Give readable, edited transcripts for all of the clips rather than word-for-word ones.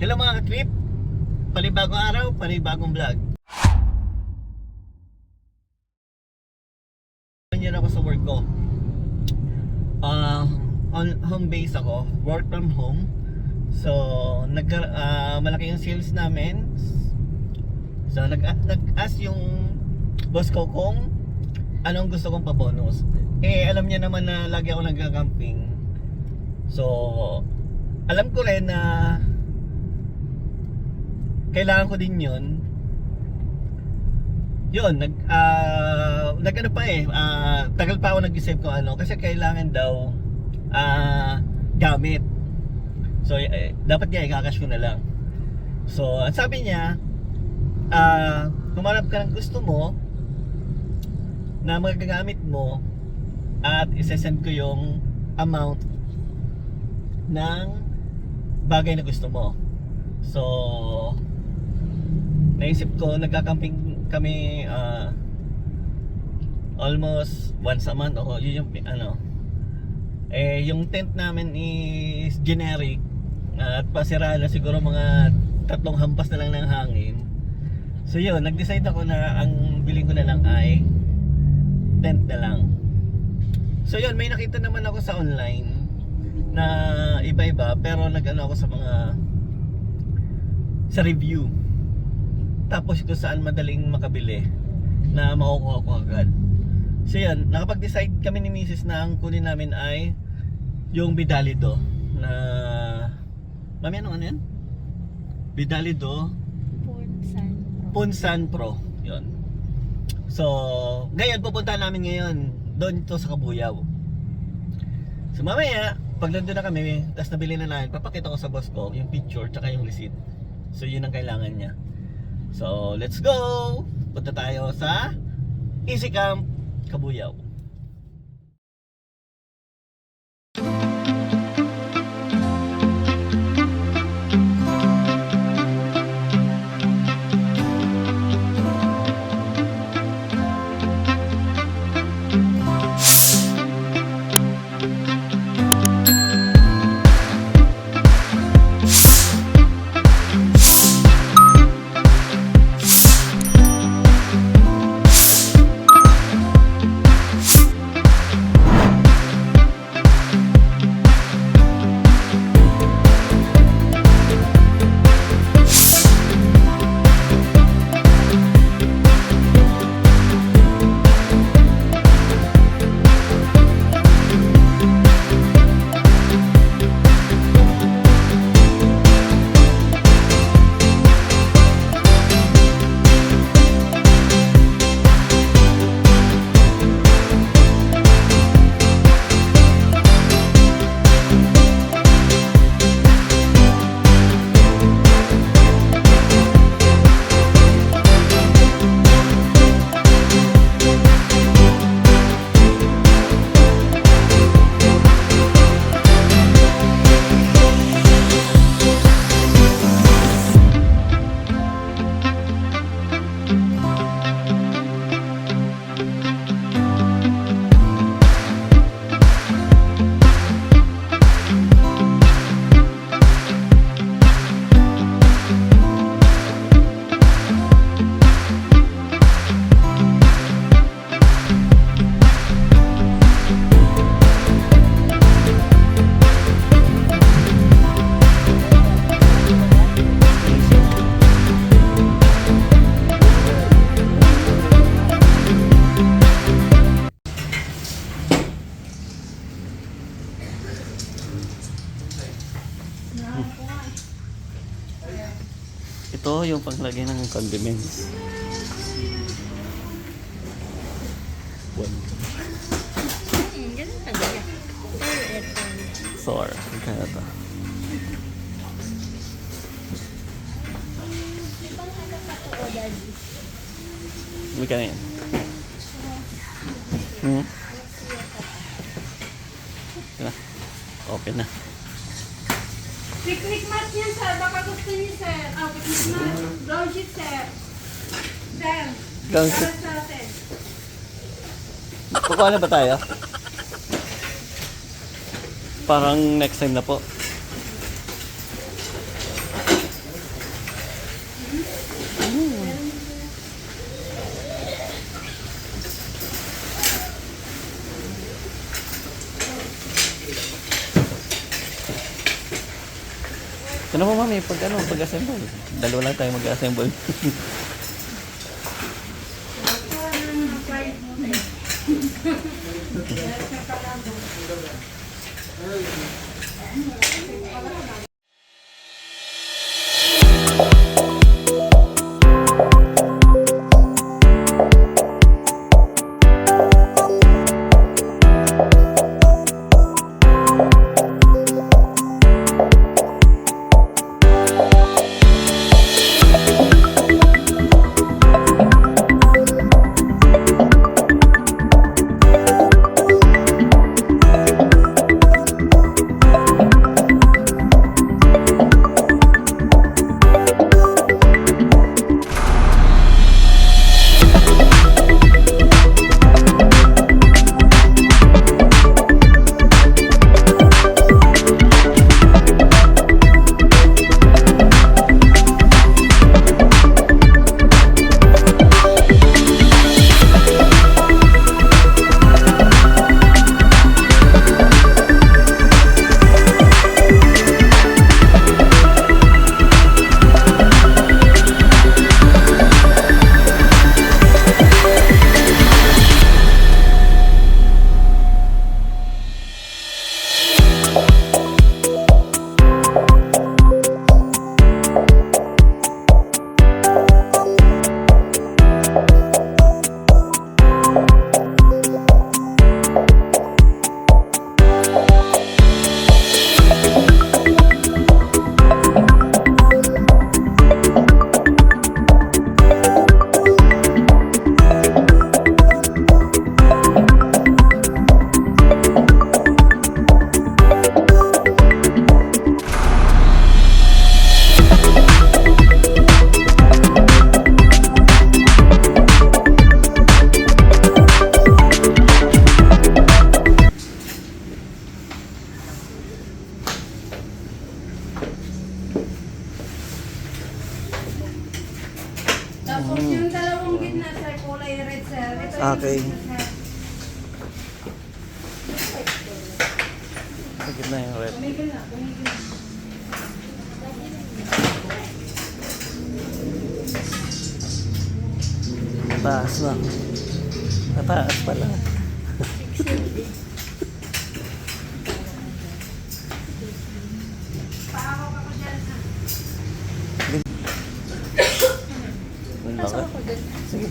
Hello mga ka-trip, panibagong araw, panibagong vlog. Nandiyan ako sa work ko. On home base ako, work from home. So, malaki yung sales namin. So, nag-ask yung boss ko kung anong gusto kong pa-bonus. Alam niya naman na lagi ako nag-camping. So, alam ko rin na kailangan ko din yun. Nag-ano pa tagal pa ako nag-isip ko kasi kailangan daw gamit. So, dapat nga ikakash ko na lang. So, ang sabi niya, humanap ka ng gusto mo na magagamit mo at isesend ko yung amount ng bagay na gusto mo. So, naisip ko, nagka-camping kami almost once a month. Yun yung yung tent namin is generic at pasira na siguro mga 3 hampas na lang ng hangin. So yun, nag-decide ako na ang bilhin ko na lang ay tent na lang. So yun, may nakita naman ako sa online na iba-iba, pero nag-ano ako sa review. Tapos kung saan madaling makabili na makukuha ko agad. So yan, nakapag-decide kami ni Mrs. na ang kunin namin ay yung Bidalido na Mami, ano yan? Bidalido Punsan Pro. Yun. So, ngayon pupunta namin ngayon doon ito sa Kabuyaw. So mamaya, pag nandun na kami, tapos nabili na namin, papakita ko sa boss ko yung picture tsaka yung receipt. So yun ang kailangan niya. So, let's go! Punta tayo sa Easy Camp Kabuyaw. Ito yung panglagay ng condiments. Ganun talaga. Sour. Kaya ito. May ka na yan. Open na. Picnic mat niya, sir. Baka gusto niyo, sir. Picnic mat. Brown sheet, sir. Sir. Brown sheet. Para sa atin. Kukuha na ba tayo? Parang next time na po. Ano mo mami, pag-assemble. Dalawa lang tayo mag-assemble. Tapos yung dalawang gitna sir, kulay red sir. Ito yung Okay. gitna, sir. Sakit na yung red. Tumigil na, tumigil na. Taas na. Mataas pala. Paawak ako dyan ha. Ang laki. Sige.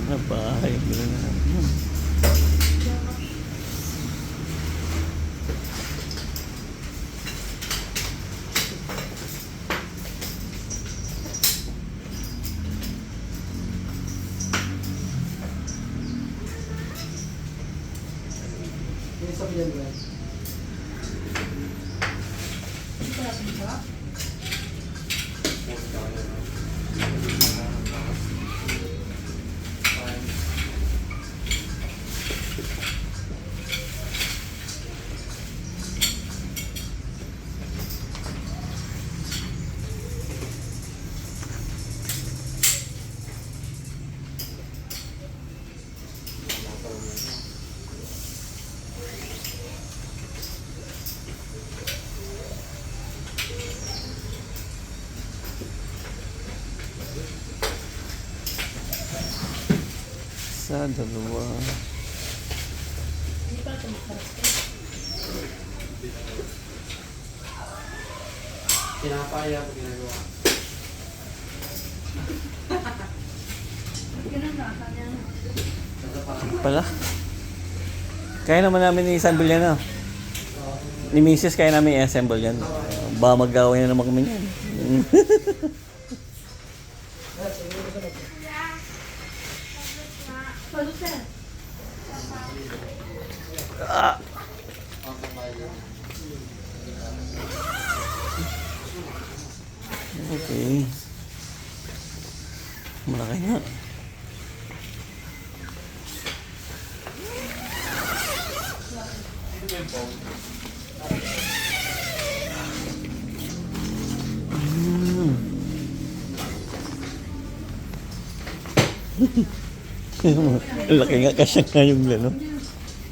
Ano ba? Ayun na. Isa, dalawa. Pinapaya ko ginagawa. Ganun na, kanya na. Pala. Kaya naman namin i-assemble yan, ah. Ni Mrs. kaya namin i-assemble yan. Ba mag-gawin na naman kami yan. Palo sir. Ah. Okay. Malaki nga. Ang laki nga, kasya nga yung ano.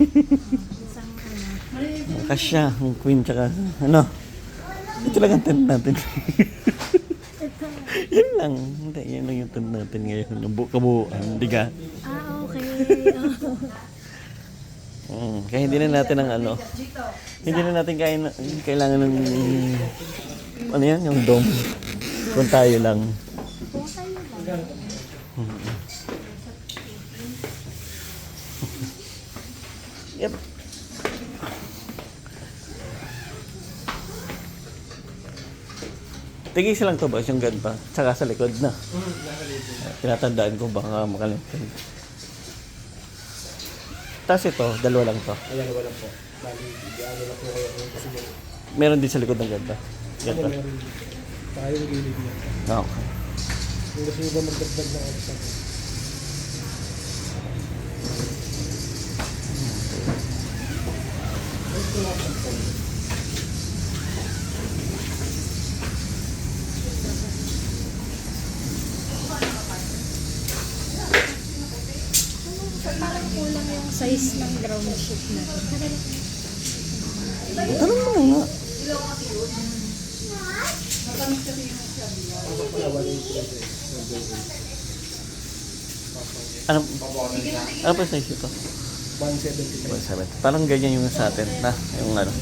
Isang ano. Kasya, ang queen tsaka ano. Ito lang ang tent natin. Yun lang. Hindi, yan lang yung tent natin ngayon. Ang kabuuan, di ka? Ah, okay. Kaya hindi na natin ang ano. Hindi na natin kailangan ng ano yan, yung dome. Kung tayo lang. Kung kayo lang. Yep. Tigis lang to ba yung ganpa? Tsaka sa likod na. Tinatandaan ko baka makalimutan. Tapos ito, dalawa lang to. Ayan, wala po. Bali, ano na po kayo kasi yun. Meron din sa likod ng ganda. Ganda. Meron din. Saka yung gilid niya. Okay. Kung gusto nyo ba magdagdag ng extra po. Parang kulang yung size ng ground sheet na. Tanong mo nga. Ano pa size ito? 170. 170. Parang ganyan yung sa atin na yung ano.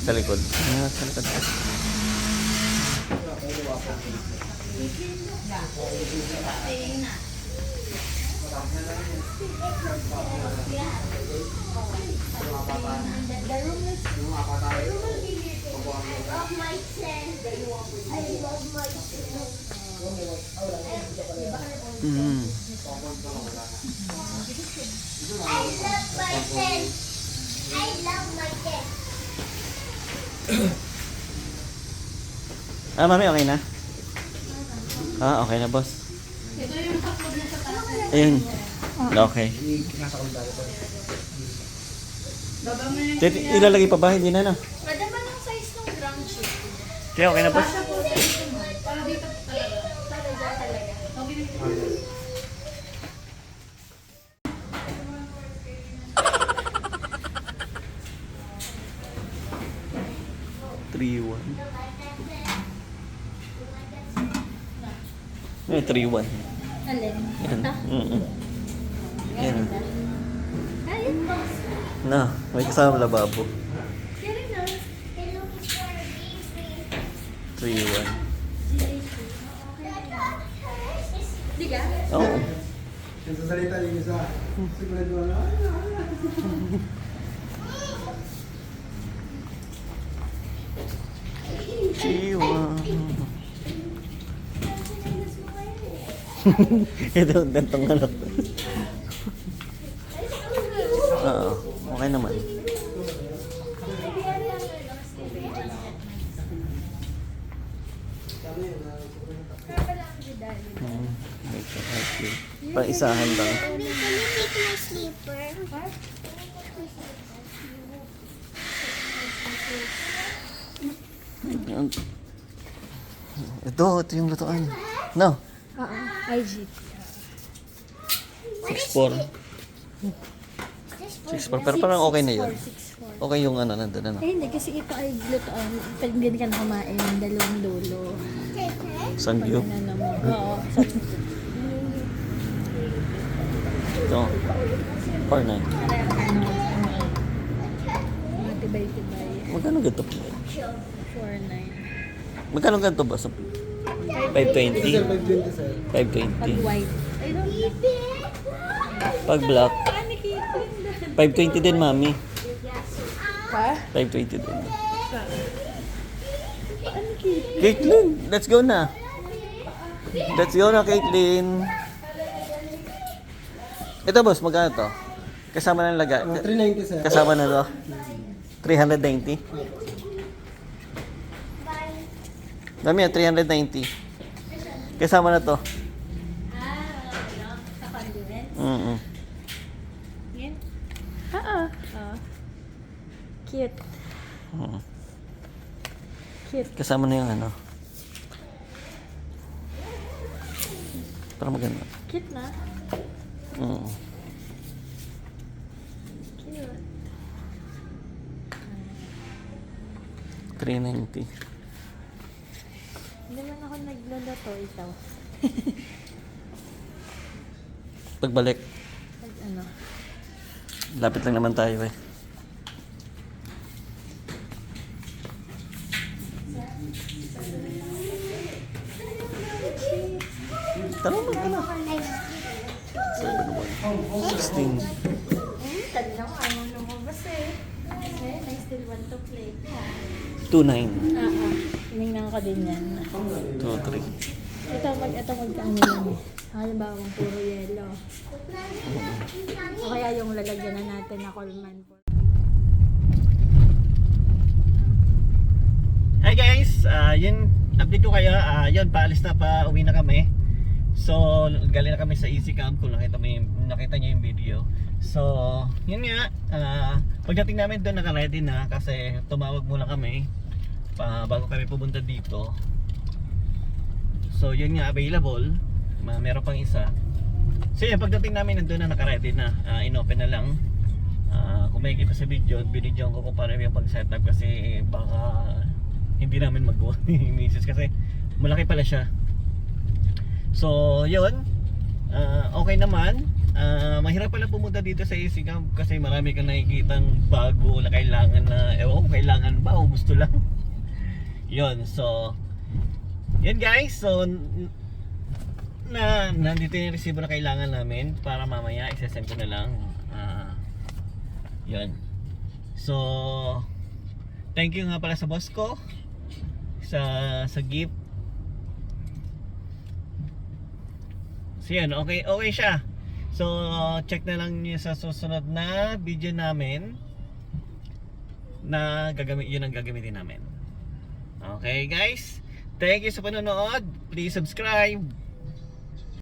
Sa likod. Sa likod. Mm. Ah, mami, okay na? Ah, okay na, boss. Ito yung hotdog na sa taas. Ayun. Okay. Nasa kalendar po. Baba mo yung Ilalagay pa ba? Hindi na, no? Madama ng size ng ground sheet. Kaya okay na, boss? Basta po sa ito mo. Para dito talaga. Talaga, talaga. Okay na. 3-1. Ano 3-1? Alin? Yan. Ito? Yan. Ayun, boss. Na, may kasama lababo. Yan na. 3-1. Di ka? Oo. Yung sa salita yung isa. Sigurado na. Ito, gantong anak. Oo, okay naman. Pang-isahan lang. Can you make my sleeper? Ito yung lutuan. No, Oo, IG. 6-4. 6-4, pero parang okay na yun. 6-4. Okay yung ano, nandun ano. Eh, hindi. Kasi ito ay lutoan. Pag hindi ka na kumain, dalawang dulo. Sangyup. Ano mo. Oo. Ito. 4-9. Matibay-tibay. Magkano ganito? 4-9. Magkano ganito ba? 520? 520 sir. 520. White. I don't know. Pag black, 520 din, mami. Pa? 520 din. Caitlin, let's go na. Let's go na, Caitlin. Ito, boss, magkano to? Kasama ng laga. 390 sir. Kasama na to? 390? Dami yan, 390. Kasama na to. Sa conduit? Mm-mm. Yan? Oo. Cute. Mm. Cute. Kasama na yung ano. Para maganda. Cute na. Oo. Cute. 390. Hindi man ako nagluluto, ikaw. Pagbalik, Pag ano. lapit lang naman tayo eh. Tanong mo na. 16. Tanda ko, ayaw lumabas eh. Okay, I still want to play. 29. Tinignan ko din yan. 2, 3. Ito magkano lang eh. Halimbawa kung puro yellow. O kaya yung lalagyan na natin na Coleman po. Hi guys, yun, update ko kayo, yun, paalis na, pa uwi na kami. So, galing na kami sa EasyCam kung nakita nyo yung video. So, yun nga, pagdating namin doon naka-ready na kasi tumawag muna kami bago kami pumunta dito. So, yun nga, available, meron pang isa. So, yun, pagdating namin nandun na naka-ready na, in-open na lang. Kung may kita sa video, binidyoan ko kung paano yung pag-setup kasi baka hindi namin magawa ni Mrs. kasi malaki pala siya. So yun, okay naman. Mahirap pala pumunta dito sa EasyCam kasi marami kang nakikitang bago na kailangan na ewan ko kailangan ba o gusto lang. Yun, so yun guys, so nandito yung resibo na kailangan namin para mamaya isesend ko na lang. Yun. So thank you nga pala sa boss ko sa gift. So yan, okay siya. So check na lang niyo sa susunod na video namin na yun ang gagamitin namin. Okay guys, thank you sa panonood. Please subscribe.